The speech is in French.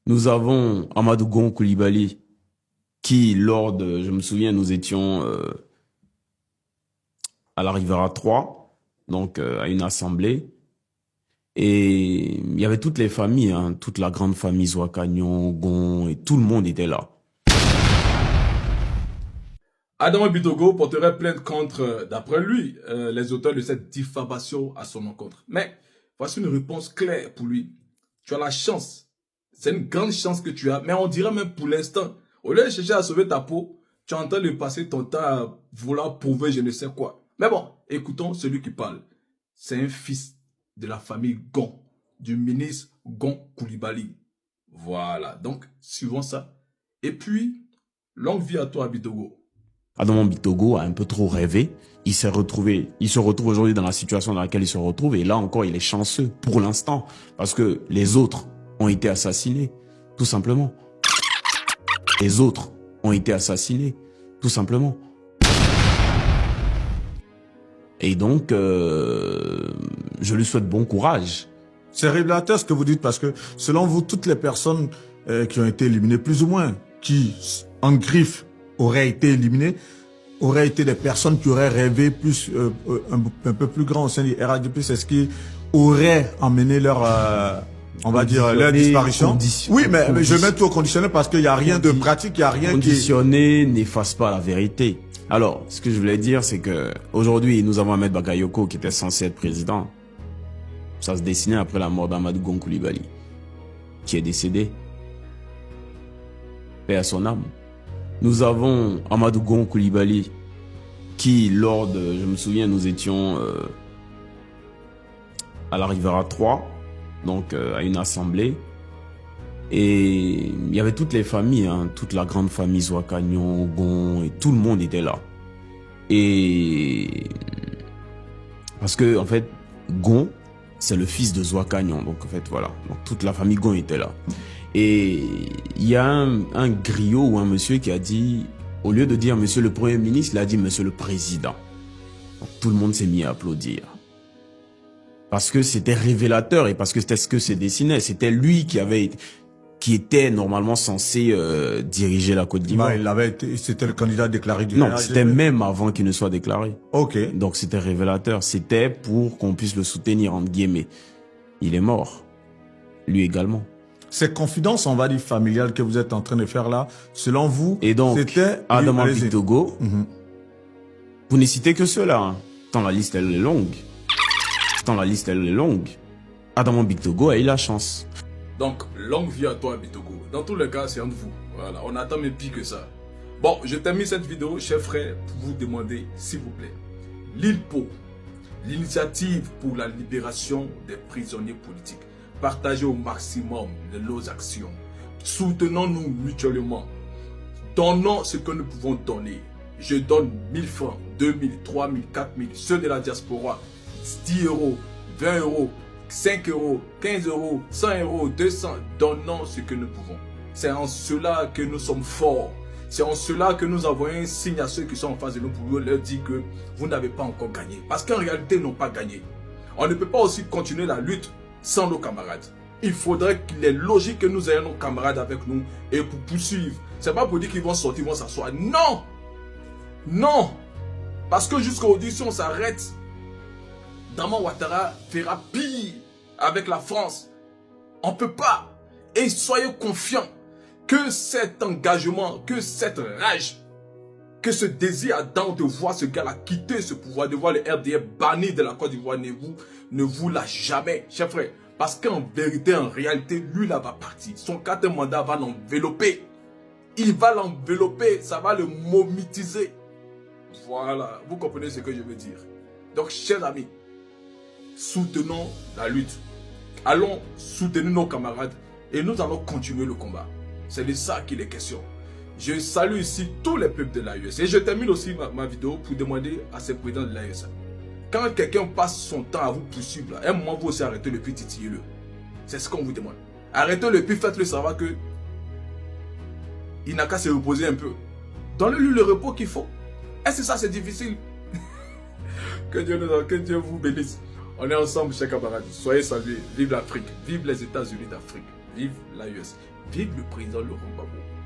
Nous avons Amadou Gon Coulibaly, qui, je me souviens, nous étions à la Rivera 3, donc à une assemblée. Et il y avait toutes les familles, hein, toute la grande famille Zouakagnon, Gon, et tout le monde était là. Adama Bitogo porterait plainte contre, d'après lui, les auteurs de cette diffamation à son encontre. Mais voici une réponse claire pour lui. Tu as la chance. C'est une grande chance que tu as. Mais on dirait même pour l'instant, au lieu de chercher à sauver ta peau, tu es en train de passer ton temps à vouloir prouver je ne sais quoi. Mais bon, écoutons celui qui parle. C'est un fils de la famille Gon, du ministre Gon Coulibaly. Voilà, donc suivons ça. Et puis, longue vie à toi, Bitogo. Adama Bitogo a un peu trop rêvé. Il se retrouve aujourd'hui dans la situation dans laquelle il se retrouve. Et là encore, il est chanceux pour l'instant. Parce que les autres ont été assassinés, tout simplement. Les autres ont été assassinés, tout simplement. Et donc, je lui souhaite bon courage. C'est révélateur ce que vous dites parce que, selon vous, toutes les personnes qui ont été éliminées, plus ou moins, qui, en griffe, auraient été éliminées, auraient été des personnes qui auraient rêvé plus, un peu plus grand au sein du RADP, c'est ce qui aurait emmené leur, on va dire, leur disparition. Oui, mais je mets tout au conditionnel parce qu'il n'y a rien de pratique, il n'y a rien conditionné n'efface pas la vérité. Alors, ce que je voulais dire, c'est que aujourd'hui, nous avons Ahmed Bakayoko qui était censé être président. Ça se dessinait après la mort d'Amadou Gon Coulibaly, qui est décédé. Paix à son âme. Nous avons Amadou Gon Coulibaly, qui, je me souviens, nous étions à la Rivera 3, donc à une assemblée. Et il y avait toutes les familles, hein, toute la grande famille Zouakagnon, Gon, et tout le monde était là. Et parce que, en fait, Gon, c'est le fils de Zouakagnon, donc en fait, voilà. Donc toute la famille Gon était là. Et il y a un griot ou un monsieur qui a dit, au lieu de dire monsieur le Premier ministre, il a dit monsieur le Président. Donc, tout le monde s'est mis à applaudir. Parce que c'était révélateur et parce que c'était ce que se dessinait. C'était lui qui était normalement censé diriger la Côte d'Ivoire. C'était le candidat déclaré du Non, c'était même avant qu'il ne soit déclaré. Ok. Donc c'était révélateur. C'était pour qu'on puisse le soutenir, entre guillemets. Il est mort. Lui également. Ces confidences, on va dire, familiales que vous êtes en train de faire là, selon vous, et donc, c'était Adama Bitogo, vous ne citez que cela. Hein. Tant la liste, elle est longue. Adama Bitogo a eu la chance. Donc, longue vie à toi, Bitogo. Dans tous les cas, c'est entre vous. Voilà, on attend même pire que ça. Bon, je termine cette vidéo, chers frères, pour vous demander, s'il vous plaît, l'ILPO, l'initiative pour la libération des prisonniers politiques. Partagez au maximum de nos actions. Soutenons-nous mutuellement. Donnons ce que nous pouvons donner. Je donne 1000 francs, 2000, 3000, 4000. Ceux de la diaspora, 10 euros, 20 euros, 5 euros, 15 euros, 100 euros, 200. Donnons ce que nous pouvons. C'est en cela que nous sommes forts. C'est en cela que nous avons un signe à ceux qui sont en face de nous pour leur dire que vous n'avez pas encore gagné. Parce qu'en réalité, ils n'ont pas gagné. On ne peut pas aussi continuer la lutte sans nos camarades. Il faudrait qu'il est logique que nous ayons nos camarades avec nous et pour poursuivre. C'est pas pour dire qu'ils vont sortir, ils vont s'asseoir. Non! Non! Parce que jusqu'aujourd'hui, si on s'arrête, Dama Ouattara fera pire avec la France. On ne peut pas. Et soyez confiants que cet engagement, que cette rage, que ce désir ardent de voir ce gars-là quitter ce pouvoir, de voir le RDF banni de la Côte d'Ivoire, ne vous lâche jamais, chers frères. Parce qu'en vérité, en réalité, lui là va partir. Son quatrième mandat va l'envelopper. Il va l'envelopper, ça va le momitiser. Voilà, vous comprenez ce que je veux dire. Donc, chers amis, soutenons la lutte. Allons soutenir nos camarades et nous allons continuer le combat. C'est de ça qu'il est question. Je salue ici tous les peuples de l'AES. Et je termine aussi ma vidéo pour demander à ces présidents de l'AES. Quand quelqu'un passe son temps à vous poursuivre, à un moment vous aussi arrêtez le puis titillez-le. C'est ce qu'on vous demande. Arrêtez le puis faites-le savoir que il n'a qu'à se reposer un peu. Donnez-lui le repos qu'il faut. Est-ce que ça c'est difficile? Que Dieu vous bénisse. On est ensemble, chers camarades. Soyez salués. Vive l'Afrique. Vive les États-Unis d'Afrique. Vive l'AUS. Vive le président Laurent Gbagbo.